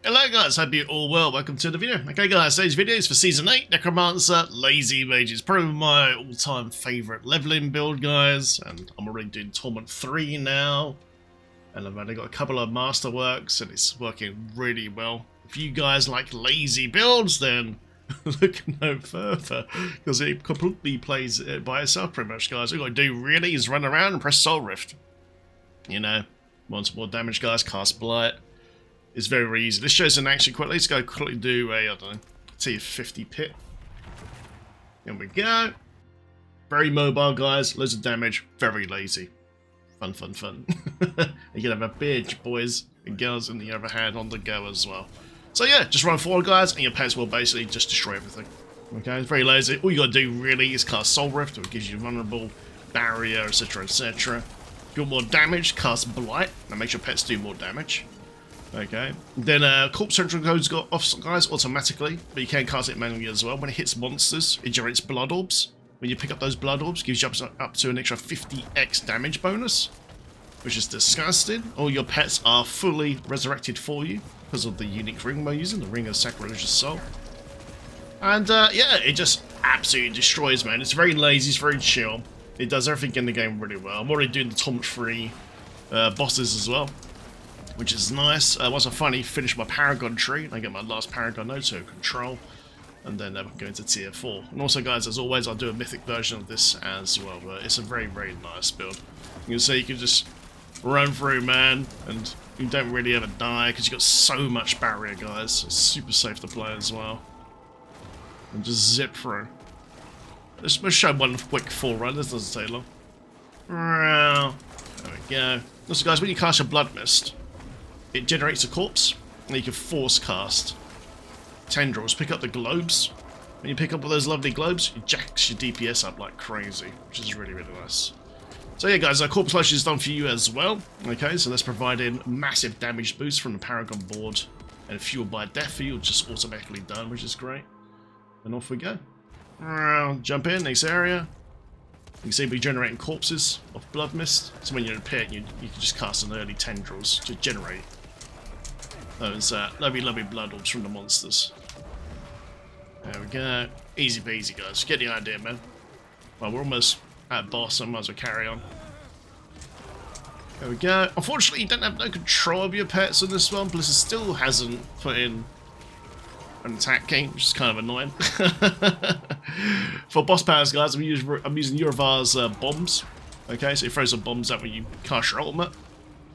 Hello guys, hope you're all well. Welcome to the video. Okay guys, today's video is for Season 8, Necromancer, Lazy Mages. Probably my all-time favourite leveling build, guys. And I'm already doing Torment 3 now. And I've only got a couple of masterworks and it's working really well. If you guys like lazy builds, then look no further. Because it completely plays it by itself pretty much, guys. All you got to do really is run around and press Soul Rift. You know, want some more damage, guys, cast Blight. It's very, very easy. This shows an action quickly. Let's go quickly do a, I don't know, tier 50 pit. Here we go. Very mobile, guys. Loads of damage. Very lazy. Fun, fun, fun. You can have a bitch, boys and girls, in the other hand on the go as well. So yeah, just run forward, guys, and your pets will basically just destroy everything. Okay, it's very lazy. All you gotta do really is cast Soul Rift, which gives you vulnerable, barrier, etc., etc. If you want more damage, cast Blight. That makes your pets do more damage. Okay, then Corpse Central Code's got off, guys, automatically, but you can cast it manually as well. When it hits monsters, it generates blood orbs. When you pick up those blood orbs, gives you up to an extra 50x damage bonus, which is disgusting. All your pets are fully resurrected for you because of the unique ring we're using, the Ring of Sacrilegious Soul. And yeah, it just absolutely destroys, man. It's very lazy, it's very chill. It does everything in the game really well. I'm already doing the Torment 3 bosses as well, which is nice. Once I finally finish my Paragon tree, and I get my last Paragon node, so control, and then we can go into tier 4. And also, guys, as always, I'll do a mythic version of this as well, but it's a very, very nice build. You can see you can just run through, man, and you don't really ever die, because you've got so much barrier, guys. It's super safe to play as well. And just zip through. Let's show one quick full run, this doesn't take long. There we go. Also, guys, when you cast your Blood Mist, it generates a corpse, and you can force cast tendrils. Pick up the globes. When you pick up all those lovely globes, it jacks your DPS up like crazy, which is really, really nice. So yeah, guys, our Corpse Flush is done for you as well. Okay, so let's provide in massive damage boost from the Paragon board, and Fueled by Death for you, just automatically done, which is great. And off we go. Jump in, next area. You can see we're generating corpses of Blood Mist. So when you're in a pit, you can just cast an early tendrils to generate those lovely, lovely blood orbs from the monsters. There we go. Easy peasy, guys. Get the idea, man. Well, we're almost at boss, so I might as well carry on. There we go. Unfortunately, you don't have no control of your pets in this one. Blizzard still hasn't put in an attack king, which is kind of annoying. For boss powers, guys, I'm using Uravar's bombs. Okay, so he throws some bombs out when you cast your ultimate,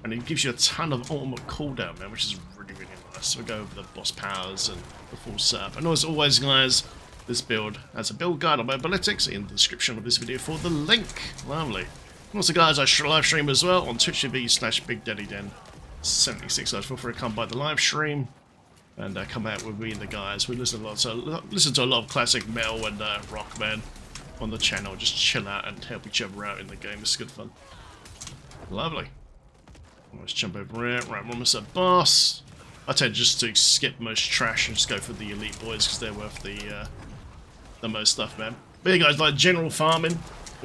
and it gives you a ton of ultimate cooldown, man, which is really, really nice. So we'll go over the boss powers and the full setup. And as always, guys, this build has a build guide on Mobalytics in the description of this video for the link. Lovely. And also, guys, I live stream as well on twitch.tv/BigDaddyDen76, guys. Feel free to come by the live stream and come out with me and the guys. We listen to a lot of classic metal and rock, man, on the channel. Just chill out and help each other out in the game. It's good fun. Lovely. Let's jump over here. Right, we're almost at boss. I tend just to skip most trash and just go for the elite boys because they're worth the most stuff, man. But yeah, guys, like general farming,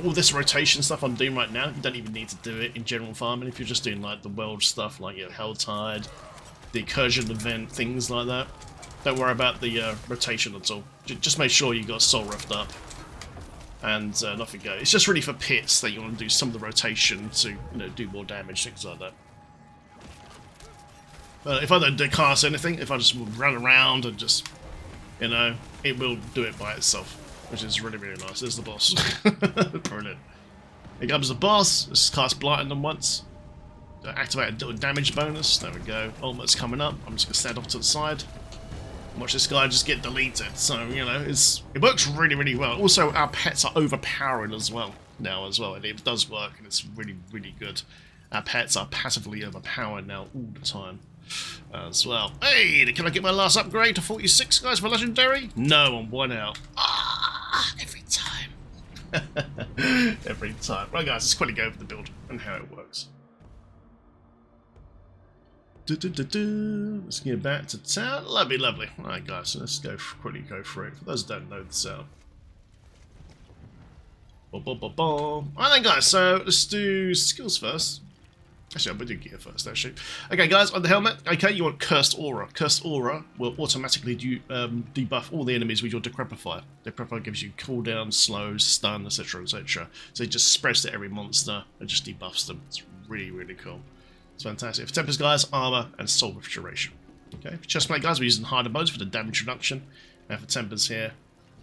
all this rotation stuff I'm doing right now, you don't even need to do it in general farming if you're just doing like the world stuff, like Helltide, the incursion event, things like that. Don't worry about the rotation at all. Just make sure you got Soul Rift up, and nothing go. It's just really for pits that you want to do some of the rotation to, do more damage, things like that. But if I don't cast anything, if I just run around and just, it will do it by itself, which is really, really nice. There's the boss. Brilliant. Here comes the boss. Let's cast Blight on them once. Activate a damage bonus. There we go. Ultimate's coming up. I'm just going to stand off to the side. Watch this guy just get deleted. So, it works really, really well. Also, our pets are overpowering as well now and it does work, and it's really, really good. Our pets are passively overpowered now all the time as well. Hey, can I get my last upgrade to 46, guys, for Legendary? No, I'm 1 out. Every time. Every time. Right, guys, let's quickly go over the build and how it works. Let's get back to town. Lovely, lovely. Alright, guys, so let's quickly go through it. For those who don't know the sound. Alright then, guys, so let's do skills first. Actually, I'm going to do gear first, actually. Okay, guys, on the helmet, okay, you want Cursed Aura. Cursed Aura will automatically debuff all the enemies with your Decrepifier. Decrepifier gives you cooldown, slow, stun, etc, etc. So it just spreads to every monster and just debuffs them. It's really, really cool. It's fantastic. For Tempers, guys, Armor and Soul Restoration. Okay, for Chestplate, guys, we're using harder modes for the damage reduction. And for Tempers here,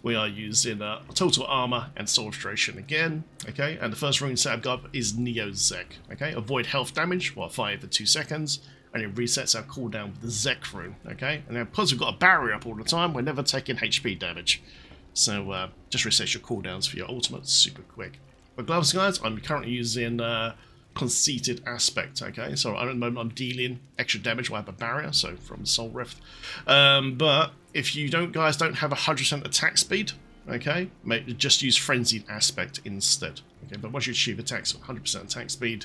we are using Total Armor and Soul Restoration again, okay? And the first rune set I've got is Neo Zek, okay? Avoid health damage while firing for 2 seconds, and it resets our cooldown with the Zek rune, okay? And then because we've got a barrier up all the time, we're never taking HP damage. So just resets your cooldowns for your ultimates super quick. For gloves, guys, I'm currently using Conceited Aspect, okay? So at the moment I'm dealing extra damage while I have a barrier, so from Soul Rift. But if you guys don't have 100% attack speed, okay, just use Frenzied Aspect instead. Okay, but once you achieve attacks 100% attack speed,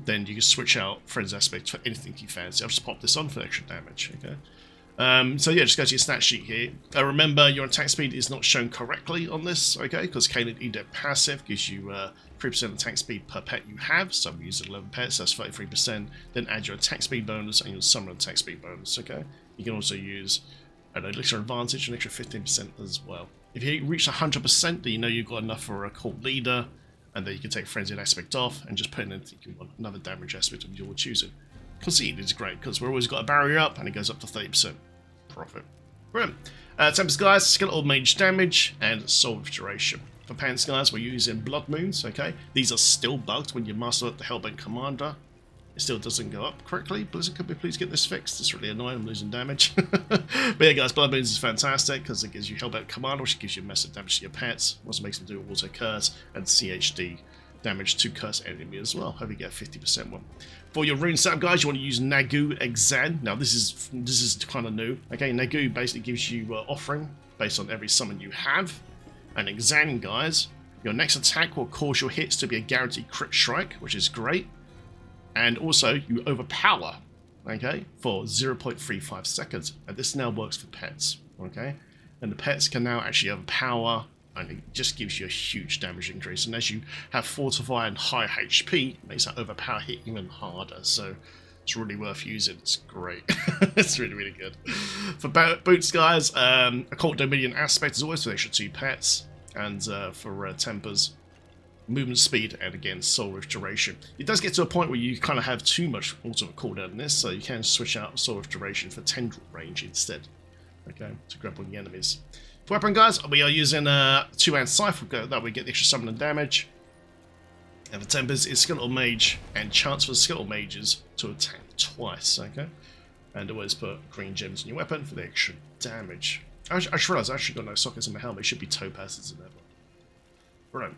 then you can switch out Frenzied Aspect for anything you fancy. I'll just pop this on for extra damage, okay? So yeah, just go to your stat sheet here. Remember, your attack speed is not shown correctly on this, okay? Because Caelid Edict passive gives you 3% attack speed per pet you have. So I'm using 11 pets, that's 33%. Then add your attack speed bonus and your summon attack speed bonus, okay? You can also use an Elixir Advantage, an extra 15% as well. If you reach 100%, then you know you've got enough for a Cult Leader, and then you can take Frenzied Aspect off and just put in anything you want, another damage aspect of your choosing. Concede is great because we've always got a barrier up and it goes up to 30% profit. Brilliant. Tempest, guys, Skeletal Mage damage and Soul Restoration. For Pants, guys, we're using Blood Moons, okay? These are still bugged when you master the Hellbent Commander. It still doesn't go up correctly. Blizzard, could we please get this fixed? It's really annoying, I'm losing damage. But yeah, guys, Blood Moons is fantastic because it gives you Hellbent Commander, which gives you massive damage to your pets. Also makes them do Auto Curse and CHD damage to curse enemy as well. Hope you get a 50% one. For your rune setup, guys, you want to use Nagu Exan. Now this is kind of new. Okay, Nagu basically gives you offering based on every summon you have. And Exan, guys, your next attack will cause your hits to be a guaranteed crit strike, which is great. And also you overpower, okay, for 0.35 seconds. And this now works for pets, okay? And the pets can now actually overpower, and it just gives you a huge damage increase. And as you have Fortify and high HP, it makes that overpower hit even harder. So it's really worth using. It's great. It's really, really good. For boots, guys, Occult Dominion Aspect is always for the extra 2 pets. And for Tempers, movement speed and again Soul Restoration. It does get to a point where you kind of have too much ultimate cooldown in this, so you can switch out Soul Restoration for Tendril range instead. Okay, to grapple the enemies. For weapon, guys, we are using a 2-hand scythe, that we get the extra summon and damage. And for Tempers, it's Skeletal Mage and chance for Skeletal Mages to attack twice, okay? And always put green gems in your weapon for the extra damage. I just realised I actually got no sockets in my helmet. It should be topazes in there. Brilliant.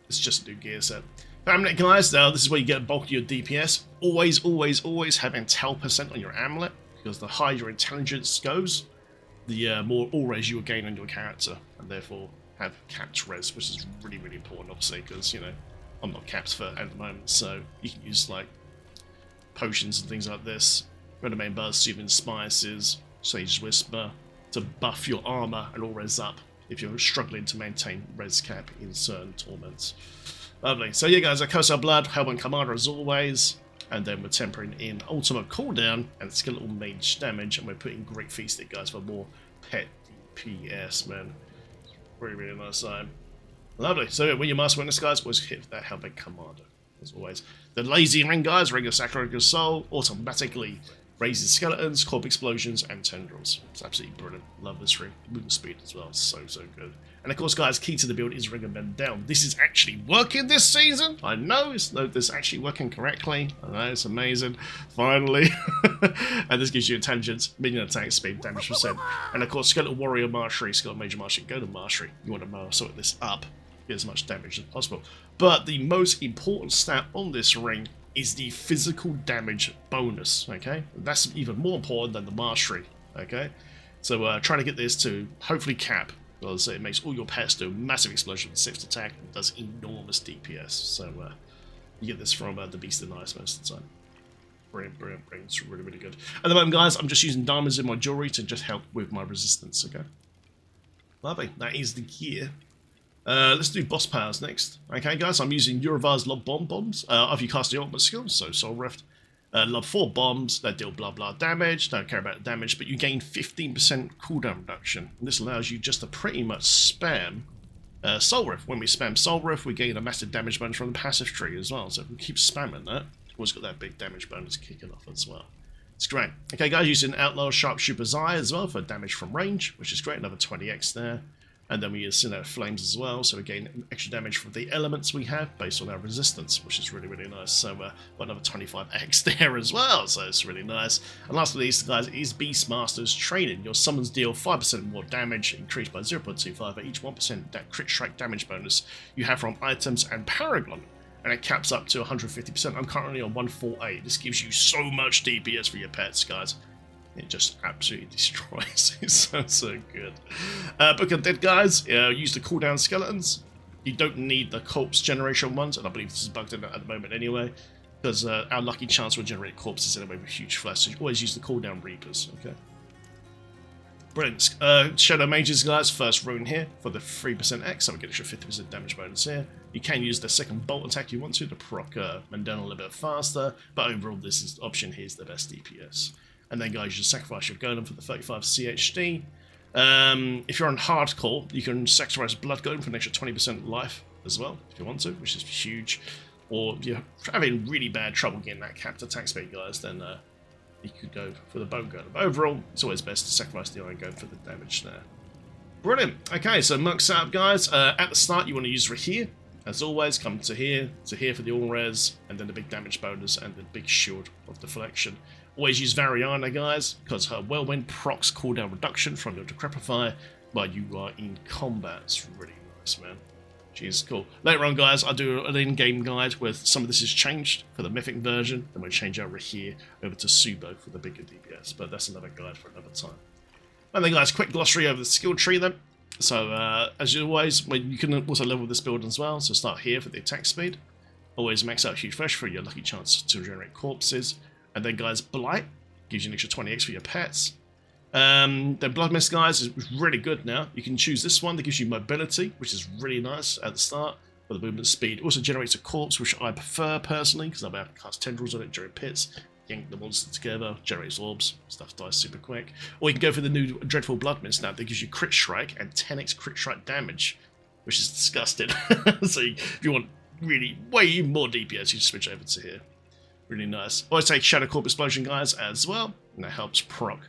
It's just a new gear set. Amulet, guys, now this is where you get bulk of your DPS. Always, always, always have intel percent on your amulet, because the higher your intelligence goes, the more all res you will gain on your character, and therefore have capped res, which is really, really important, obviously, because, you know, I'm not capped for at the moment, so you can use, like, potions and things like this. Redomain Buzz, Soothing Spices, Sage's Whisper, to buff your armor and all res up if you're struggling to maintain res cap in certain torments. Lovely. So yeah, guys, I Curse Our Blood, Hellbent Commander as always, and then we're tempering in Ultimate Cooldown and Skeletal Mage damage, and we're putting Great Feasting, guys, for more pet DPS, man. Really, really nice time. Lovely. So yeah, when you master witness, guys, always hit that Hellbent Commander, as always. The Lazy Ring, guys, Ring of Sacred Soul, automatically raises skeletons, corp explosions, and tendrils. It's absolutely brilliant. Love this ring. Movement speed as well. So, so good. And of course, guys, key to the build is Ring of Men Down. This is actually working this season. I know it's actually working correctly. I know, it's amazing. Finally. And this gives you intelligence, minion attack speed, damage percent. And of course, Skeletal Warrior Mastery, Skeletal Major Mastery, go to Mastery. You want to sort this up, get as much damage as possible. But the most important stat on this ring is the physical damage bonus, okay? That's even more important than the mastery, okay? So trying to get this to hopefully cap, because it makes all your pets do massive explosion with 6th attack and does enormous DPS. So you get this from the Beast in Ice most of the time. Brilliant, brilliant, brilliant. It's really, really good. At the moment, guys, I'm just using diamonds in my jewelry to just help with my resistance, okay? Lovely. That is the gear Let's do boss powers next. Okay, guys, I'm using Urivar's Lob Bomb bombs. After you cast the ultimate skill, so Soul Rift. Lob 4 bombs that deal blah blah damage. Don't care about the damage, but you gain 15% cooldown reduction. And this allows you just to pretty much spam Soul Rift. When we spam Soul Rift, we gain a massive damage bonus from the passive tree as well. So if we keep spamming that, we've always got that big damage bonus kicking off as well. It's great. Okay, guys, using Outlaw Sharpshooter's Eye as well for damage from range, which is great. Another 20x there. And then we use Sinnoh Flames as well, so we gain extra damage from the elements we have based on our resistance, which is really, really nice. So got another 25x there as well, so it's really nice. And last but not least, guys, is Beastmaster's Training. Your summons deal 5% more damage, increased by 0.25 at each 1% that crit strike damage bonus you have from items and Paragon. And it caps up to 150%. I'm currently on 148. This gives you so much DPS for your pets, guys. It just absolutely destroys. It's so good. Book of Dead, guys. Use the cooldown skeletons. You don't need the corpse generation ones, and I believe this is bugged in at the moment anyway, because our lucky chance will generate corpses anyway with huge flesh. So you always use the cooldown reapers. Okay. Brilliant. Shadow Mages, guys. First rune here for the 3% X, so we get extra 50% damage bonus here. You can use the second bolt attack you want to proc Mandana a little bit faster, but overall this is option here is the best DPS. And then, guys, you sacrifice your golem for the 35 CHD. If you're on hardcore, you can sacrifice blood golem for an extra 20% life as well, if you want to, which is huge. Or if you're having really bad trouble getting that capped attack speed, guys, then you could go for the bone golem. But overall, it's always best to sacrifice the iron golem for the damage there. Brilliant. Okay, so Merc setup, guys. At the start, you want to use Rahir. As always, come to here for the all res, and then the big damage bonus and the big shield of deflection. Always use Variana, guys, because her Whirlwind procs cooldown reduction from your Decrepify while you are in combat. It's really nice, man. She's cool. Later on, guys, I'll do an in-game guide where some of this is changed for the Mythic version, then we'll change out Rahir over to Subo for the bigger DPS, but that's another guide for another time. And then, guys, quick glossary over the skill tree then. So, as always, you can also level this build as well, so start here for the attack speed. Always max out Huge Flesh for your lucky chance to generate corpses. And then, guys, Blight gives you an extra 20x for your pets. Then Blood Mist, guys, is really good now. You can choose this one that gives you mobility, which is really nice at the start for the movement speed. It also generates a corpse, which I prefer personally, because I'll be able to cast tendrils on it during pits, yank the monster together, generates orbs, stuff dies super quick. Or you can go for the new Dreadful Blood Mist now that gives you crit strike and 10x crit strike damage, which is disgusting. So if you want really way more DPS, you just switch over to here. Really nice. Always take Shadow Corp Explosion, guys, as well, and that helps proc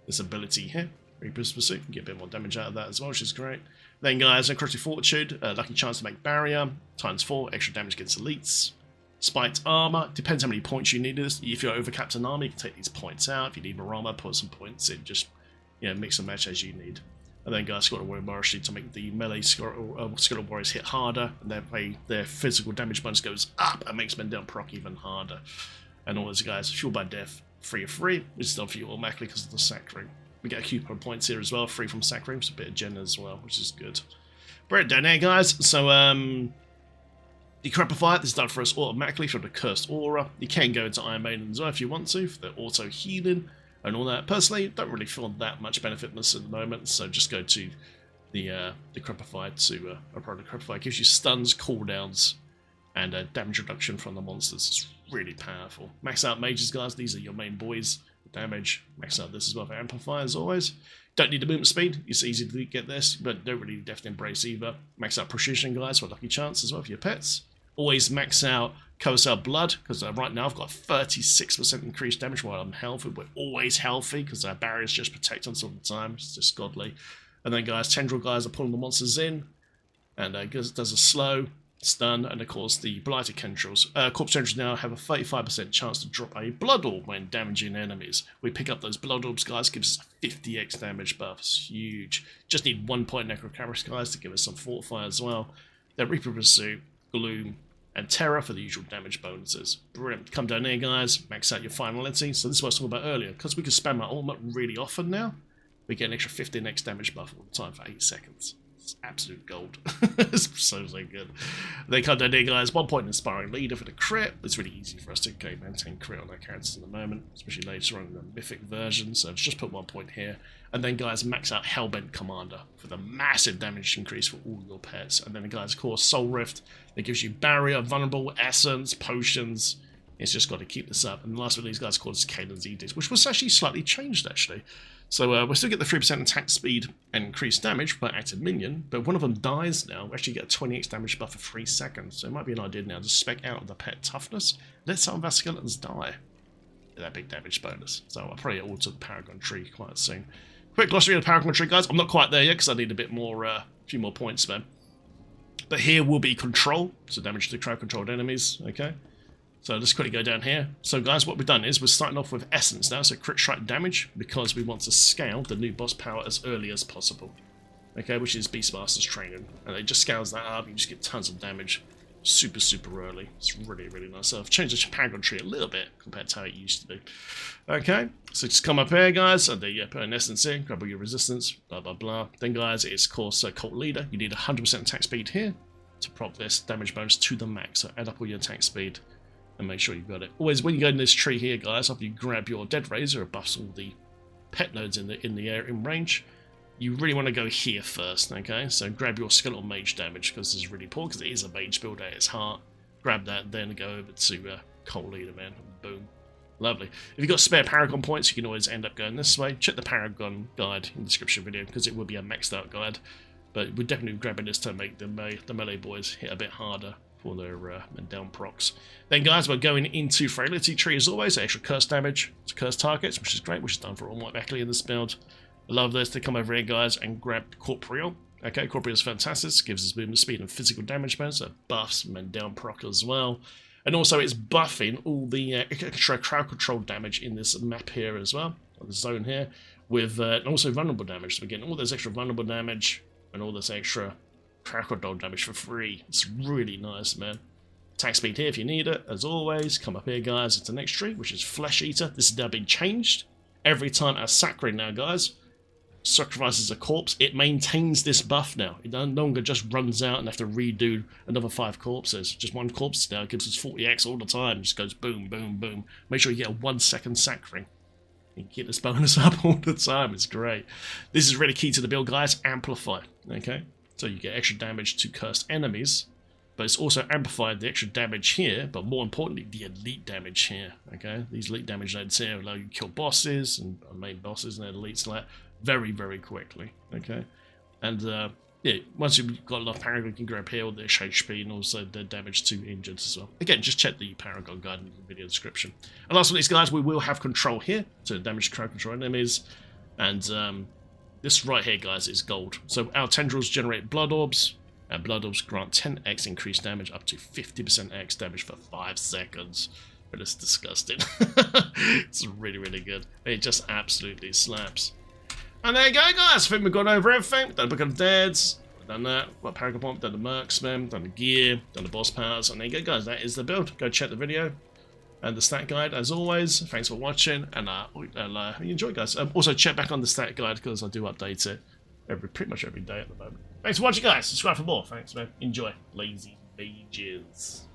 this ability here. Reaper's Pursuit, you get a bit more damage out of that as well, which is great. Then, guys, Necrotic Fortitude, lucky chance to make barrier, ×4, extra damage against elites. Spiked Armor, depends how many points you need this. If you're overcapped an armor, you can take these points out. If you need more armor, put some points in, just mix and match as you need. And then, guys, Skeletal Warrior Morrissey to make the melee Skeletal Warriors hit harder, and that way their physical damage bonus goes up and makes men down proc even harder. And all those guys, Fueled by Death, free of free, which is done for you automatically because of the sack ring. We get a coupon points here as well, free from sack ring, so a bit of gen as well, which is good. Bring it down there, guys. So, Decrepify, this is done for us automatically from the Cursed Aura. You can go into Iron Maiden as well if you want to, for the auto healing and all that. Personally, don't really feel that much benefit in this at the moment, so just go to the Decrepify to apply Decrepify. It gives you stuns, cooldowns, and damage reduction from the monsters. It's really powerful. Max out Mages, guys. These are your main boys. Damage. Max out this as well for Amplify, as always. Don't need the movement speed. It's easy to get this, but don't really definitely embrace either. Max out Precision, guys, for lucky chance as well for your pets. Always max out Cosal Blood, because right now I've got 36% increased damage while I'm healthy. We're always healthy, because our barriers just protect us all the time. It's just godly. And then, guys, Tendril guys are pulling the monsters in, and does a slow stun, and of course the Blighted Tendrils. Corpse Tendrils now have a 35% chance to drop a Blood Orb when damaging enemies. We pick up those Blood Orbs, guys, gives us a 50x damage buff. It's huge. Just need 1 point Necromancer, guys, to give us some Fortify as well. Then Reaper Pursuit, Gloom, and Terror for the usual damage bonuses. Brilliant. Come down here, guys, max out your finality. So this is what I was talking about earlier. Because we can spam our ultimate really often now, we get an extra 15x damage buff all the time for 8 seconds. It's absolute gold. It's so good. They come down here, guys. 1 point inspiring leader for the crit. It's really easy for us to maintain crit on our characters in the moment, especially later on in the mythic version. So just put 1 point here. And then, guys, max out Hellbent Commander for the massive damage increase for all your pets. And then, guys, of course, Soul Rift. That gives you Barrier, Vulnerable, Essence, Potions. It's just got to keep this up. And the last one of these guys called Caden's Edict, which was actually slightly changed, actually. So we'll still get the 3% attack speed and increased damage per active minion, but one of them dies now. We actually get a 20x damage buff for 3 seconds. So it might be an idea now to spec out the pet toughness. Let some of our skeletons die. That big damage bonus. So I'll probably alter the Paragon tree quite soon. Quick glossary of the Paragon tree, guys. I'm not quite there yet because I need a bit more, a few more points, man. But here will be control, so damage to crowd-controlled enemies. Okay. So let's quickly go down here. So guys, what we've done is we're starting off with Essence now, so crit strike damage, because we want to scale the new boss power as early as possible. Okay, which is Beastmaster's training. And it just scales that up, you just get tons of damage super early. It's really nice. So I've changed the Paragon tree a little bit compared to how it used to be. Okay, so just come up here, guys, and then put an Essence in, grab all your resistance, blah blah blah. Then guys, it's of course Cult Leader. You need 100% attack speed here to prop this damage bonus to the max. So add up all your attack speed and make sure you've got it. Always, when you go in this tree here, guys, after you grab your Dead Razor, it buffs all the pet nodes in the air in range. You really want to go here first, okay? So grab your Skeletal Mage damage, because this is really poor, because it is a mage build at its heart. Grab that, then go over to Cult Leader, man. Boom. Lovely. If you've got spare Paragon points, you can always end up going this way. Check the Paragon guide in the description video, because it will be a maxed out guide. But we're definitely grabbing this to make the melee boys hit a bit harder for their down procs. Then guys, we're going into Frailty Tree as always, extra curse damage to curse targets, which is great, which is done for all White Beckley in this build. I love this. To come over here, guys, and grab Corporeal. Okay, Corporeal is fantastic, gives us movement speed and physical damage bonus, so buffs men down proc as well. And also it's buffing all the extra crowd control damage in this map here as well, or the zone here, with and also vulnerable damage. So we're getting all this extra vulnerable damage and all this extra crowd damage for free. It's really nice, man. Attack speed here if you need it, as always. Come up here, guys, into the next tree, which is Flesh Eater. This has now been changed. Every time our Sacring now, guys, sacrifices a corpse, it maintains this buff now. It no longer just runs out and have to redo another 5 corpses. Just 1 corpse now. It gives us 40x all the time. It just goes boom, boom, boom. Make sure you get a 1-second Sacring. You can get this bonus up all the time. It's great. This is really key to the build, guys. Amplify. Okay? So you get extra damage to cursed enemies, but it's also amplified the extra damage here, but more importantly, the elite damage here. Okay? These elite damage nodes here allow you to kill bosses and main bosses and their elites like that very quickly. Okay? And yeah, once you've got enough Paragon, you can grab here with the HP and also the damage to injured as well. Again, just check the Paragon guide in the video description. And last one of these guys, we will have control here to damage crowd control enemies. And this right here, guys, is gold. So our tendrils generate blood orbs, and blood orbs grant 10x increased damage up to 50% x damage for 5 seconds. But it's disgusting. It's really good. It just absolutely slaps. And there you go, guys. I think we've gone over everything. We've done the Book of the Deads. We've done that. We've got Paragon Pomp, done the Mercsmen, done the gear, done the boss powers. And there you go, guys. That is the build. Go check the video and the stat guide as always. Thanks for watching, and you enjoy, guys. Also check back on the stat guide because I do update it pretty much every day at the moment. Thanks for watching, guys. Subscribe for more. Thanks, man. Enjoy. Lazy Mages.